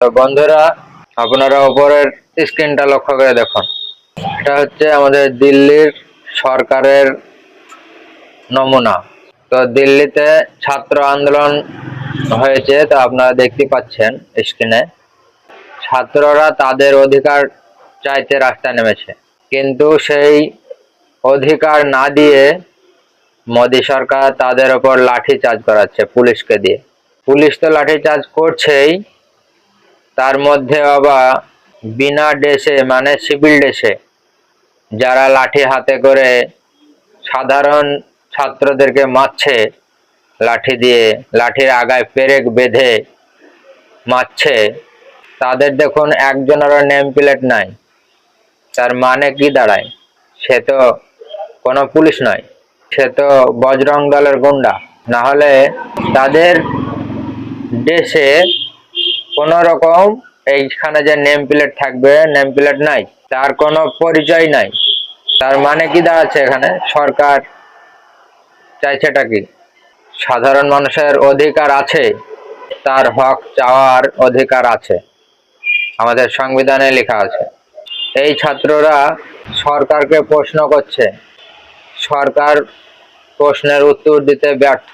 তো বন্ধুরা, আপনারা উপরের স্ক্রিনটা লক্ষ্য করে দেখুন। এটা হচ্ছে আমাদের দিল্লির সরকারের নমুনা। তো দিল্লিতে ছাত্র আন্দোলন হয়েছে, তো আপনারা দেখতে পাচ্ছেন স্ক্রিনে। ছাত্ররা তাদের অধিকার চাইতে রাস্তায় নেমেছে, কিন্তু সেই অধিকার না দিয়ে মোদী সরকার তাদের ওপর লাঠি চার্জ করাচ্ছে পুলিশকে দিয়ে। পুলিশ তো লাঠি চার্জ করছেই, তার মধ্যে আবার বিনা ড্রেসে মানে সিভিল ড্রেসে যারা লাঠি হাতে করে সাধারণ ছাত্রদেরকে মারছে, লাঠি দিয়ে লাঠির আগায় পেরেক বেঁধে মারছে, তাদের দেখুন একজনেরও নেম প্লেট নাই। তার মানে কি দাঁড়ায়? সে তো কোনো পুলিশ নয়, সে তো বজরং দলের গুন্ডা। না হলে তাদের দেশে কোন রকম এইখানে যে নেম প্লেট থাকবে, নেম প্লেট নাই, তার কোনো পরিচয় নাই। তার মানে কি দাঁড়াচ্ছে? এখানে সরকার চাইছেটা কি? সাধারণ মানুষের অধিকার আছে, তার হক চাওয়ার অধিকার আছে, আমাদের সংবিধানে লেখা আছে। এই ছাত্ররা সরকারকে প্রশ্ন করছে, সরকার প্রশ্নের উত্তর দিতে ব্যর্থ।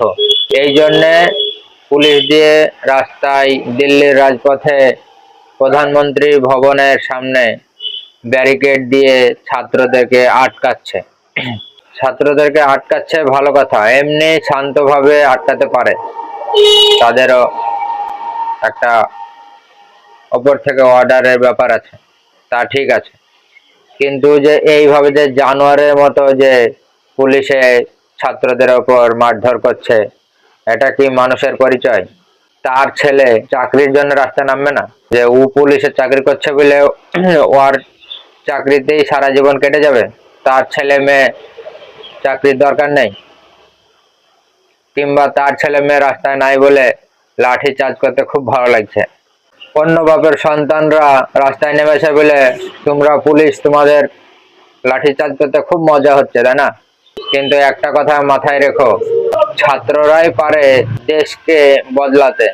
এই জন্যে পুলিশ দিয়ে রাস্তায়, দিল্লির রাজপথে, প্রধানমন্ত্রী ভবনের সামনে ব্যারিকেড দিয়ে ছাত্রদেরকে আটকাচ্ছে। ছাত্রদেরকে আটকাচ্ছে ভালো কথা, এমনি শান্তভাবে আটকাতে পারে, তাদেরও একটা ওপর থেকে অর্ডারের ব্যাপার আছে, তা ঠিক আছে। কিন্তু যে এইভাবে যে জানোয়ারের মতো যে পুলিশে ছাত্রদের ওপর মারধর করছে, এটা কি মানুষের পরিচয়? তার ছেলে চাকরির জন্য রাস্তায় নামবে না? যে ও পুলিশের চাকরি করছে বলে ওর চাকরিতেই সারা জীবন কেটে যাবে? তার ছেলে মেয়ে চাকরির দরকার নেই? কিংবা তার ছেলে মেয়ে রাস্তায় নাই বলে লাঠি চার্জ করতে খুব ভালো লাগছে? অন্য বাপের সন্তানরা রাস্তায় নেমেছে বলে তোমরা পুলিশ, তোমাদের লাঠি চার্জ করতে খুব মজা হচ্ছে, তাই না? কিন্তু একটা কথা মাথায় রেখো, ছাত্ররাই পারে দেশকে বদলাতে।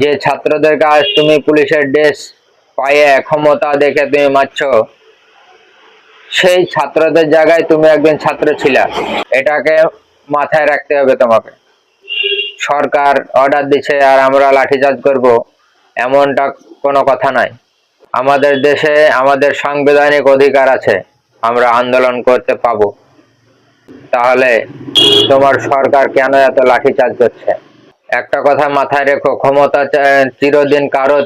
যে ছাত্রদেরকে আজ তুমি পুলিশের ড্রেস পায়ে ক্ষমতা দেখে তুমি মারছো, সেই ছাত্রদের জায়গায় তুমি একজন ছাত্র ছিলা। এটাকে মাথায় রাখতে হবে তোমাকে। সরকার অর্ডার দিচ্ছে আর আমরা লাঠিচার্জ করব, এমনটা কোনো কথা নাই। আমাদের দেশে আমাদের সাংবিধানিক অধিকার আছে, আমরা আন্দোলন করতে পাবো। তাহলে তোমার সরকার কেন এত লাঠিচার্জ করছে? একটা কথা মাথায় রেখো, ক্ষমতা চিরদিন কারো